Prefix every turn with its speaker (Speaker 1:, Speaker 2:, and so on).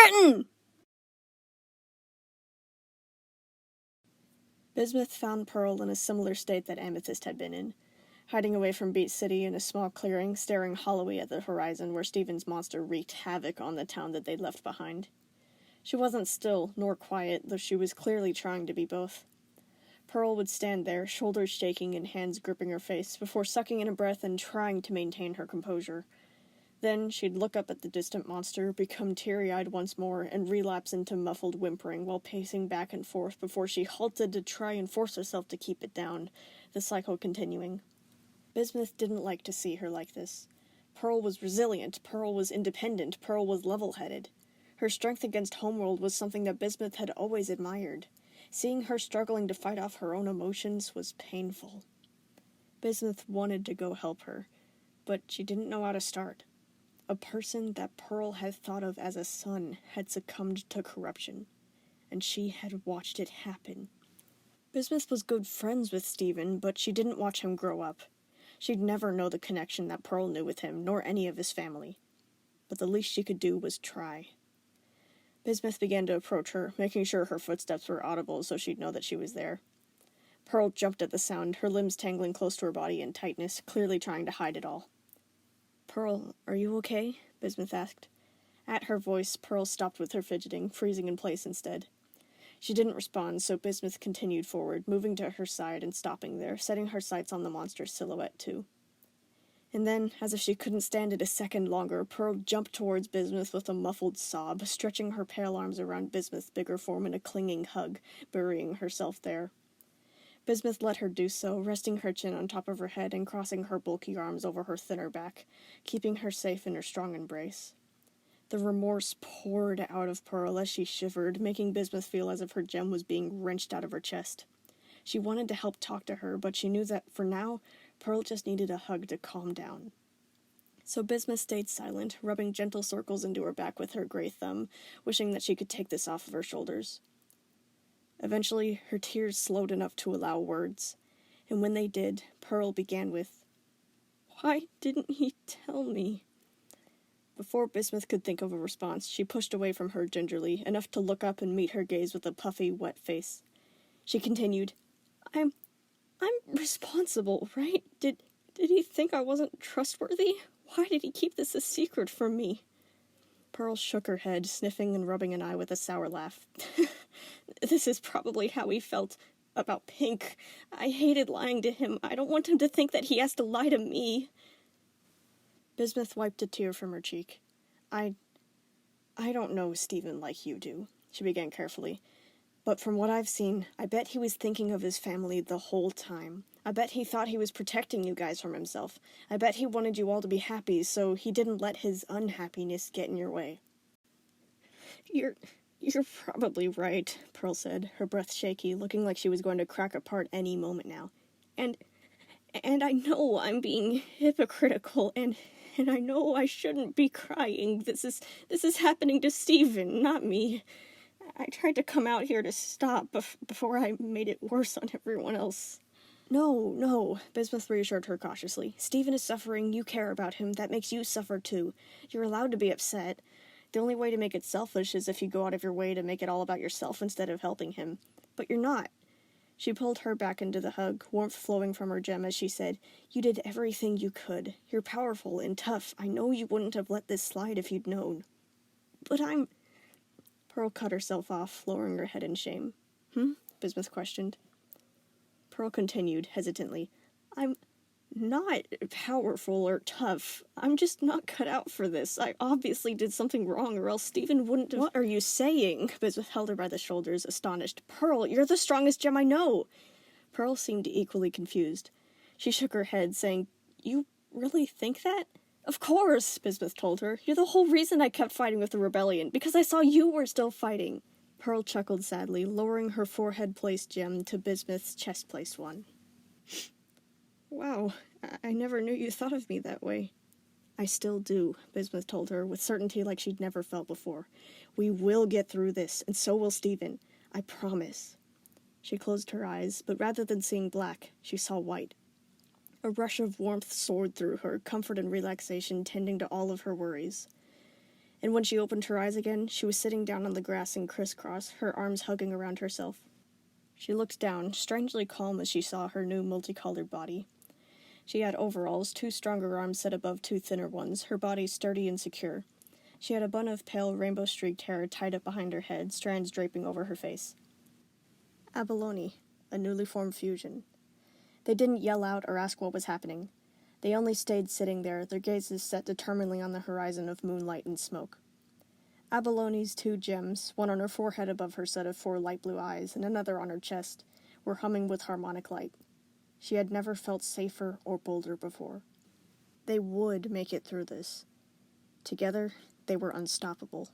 Speaker 1: REWRITTEN! Bismuth found Pearl in a similar state that Amethyst had been in, hiding away from Beat City in a small clearing, staring hollowly at the horizon where Stephen's monster wreaked havoc on the town that they'd left behind. She wasn't still, nor quiet, though she was clearly trying to be both. Pearl would stand there, shoulders shaking and hands gripping her face, before sucking in a breath and trying to maintain her composure. Then she'd look up at the distant monster, become teary-eyed once more, and relapse into muffled whimpering while pacing back and forth before she halted to try and force herself to keep it down, the cycle continuing. Bismuth didn't like to see her like this. Pearl was resilient, Pearl was independent, Pearl was level-headed. Her strength against Homeworld was something that Bismuth had always admired. Seeing her struggling to fight off her own emotions was painful. Bismuth wanted to go help her, but she didn't know how to start. A person that Pearl had thought of as a son had succumbed to corruption, and she had watched it happen. Bismuth was good friends with Stephen, but she didn't watch him grow up. She'd never know the connection that Pearl knew with him, nor any of his family. But the least she could do was try. Bismuth began to approach her, making sure her footsteps were audible so she'd know that she was there. Pearl jumped at the sound, her limbs tangling close to her body in tightness, clearly trying to hide it all. "Pearl, are you okay?" Bismuth asked. At her voice, Pearl stopped with her fidgeting, freezing in place instead. She didn't respond, so Bismuth continued forward, moving to her side and stopping there, setting her sights on the monster's silhouette, too. And then, as if she couldn't stand it a second longer, Pearl jumped towards Bismuth with a muffled sob, stretching her pale arms around Bismuth's bigger form in a clinging hug, burying herself there. Bismuth let her do so, resting her chin on top of her head and crossing her bulky arms over her thinner back, keeping her safe in her strong embrace. The remorse poured out of Pearl as she shivered, making Bismuth feel as if her gem was being wrenched out of her chest. She wanted to help talk to her, but she knew that, for now, Pearl just needed a hug to calm down. So Bismuth stayed silent, rubbing gentle circles into her back with her gray thumb, wishing that she could take this off of her shoulders. Eventually, her tears slowed enough to allow words, and when they did, Pearl began with, "Why didn't he tell me?" Before Bismuth could think of a response, she pushed away from her gingerly, enough to look up and meet her gaze with a puffy, wet face. She continued, I'm responsible, right? Did he think I wasn't trustworthy? Why did he keep this a secret from me?" Pearl shook her head, sniffing and rubbing an eye with a sour laugh. "This is probably how he felt about Pink. I hated lying to him. I don't want him to think that he has to lie to me." Bismuth wiped a tear from her cheek. I don't know Stephen like you do," she began carefully. "But from what I've seen, I bet he was thinking of his family the whole time. I bet he thought he was protecting you guys from himself. I bet he wanted you all to be happy, so he didn't let his unhappiness get in your way." You're probably right," Pearl said, her breath shaky, looking like she was going to crack apart any moment now. And I know I'm being hypocritical, and I know I shouldn't be crying. This is happening to Stephen, not me. I tried to come out here to stop before I made it worse on everyone else." No, Bismuth reassured her cautiously. "Stephen is suffering, you care about him, that makes you suffer too. You're allowed to be upset. The only way to make it selfish is if you go out of your way to make it all about yourself instead of helping him. But you're not." She pulled her back into the hug, warmth flowing from her gem as she said, "You did everything you could. You're powerful and tough. I know you wouldn't have let this slide if you'd known." "But I'm—" Pearl cut herself off, lowering her head in shame. Bismuth questioned. Pearl continued, hesitantly, "I'm not powerful or tough. I'm just not cut out for this. I obviously did something wrong, or else Stephen wouldn't have—" "What are you saying?" Bismuth held her by the shoulders, astonished. "Pearl, you're the strongest gem I know." Pearl seemed equally confused. She shook her head, saying, "You really think that?" "Of course," Bismuth told her. "You're the whole reason I kept fighting with the rebellion, because I saw you were still fighting." Pearl chuckled sadly, lowering her forehead-placed gem to Bismuth's chest-placed one. "Wow, I never knew you thought of me that way." "I still do," Bismuth told her, with certainty like she'd never felt before. "We will get through this, and so will Stephen. I promise." She closed her eyes, but rather than seeing black, she saw white. A rush of warmth soared through her, comfort and relaxation tending to all of her worries. And when she opened her eyes again, she was sitting down on the grass in crisscross, her arms hugging around herself. She looked down, strangely calm as she saw her new multicolored body. She had overalls, 2 stronger arms set above 2 thinner ones, her body sturdy and secure. She had a bun of pale rainbow-streaked hair tied up behind her head, strands draping over her face. Abalone, a newly formed fusion. They didn't yell out or ask what was happening. They only stayed sitting there, their gazes set determinedly on the horizon of moonlight and smoke. Abalone's 2 gems, one on her forehead above her set of 4 light blue eyes and another on her chest, were humming with harmonic light. She had never felt safer or bolder before. They would make it through this. Together, they were unstoppable.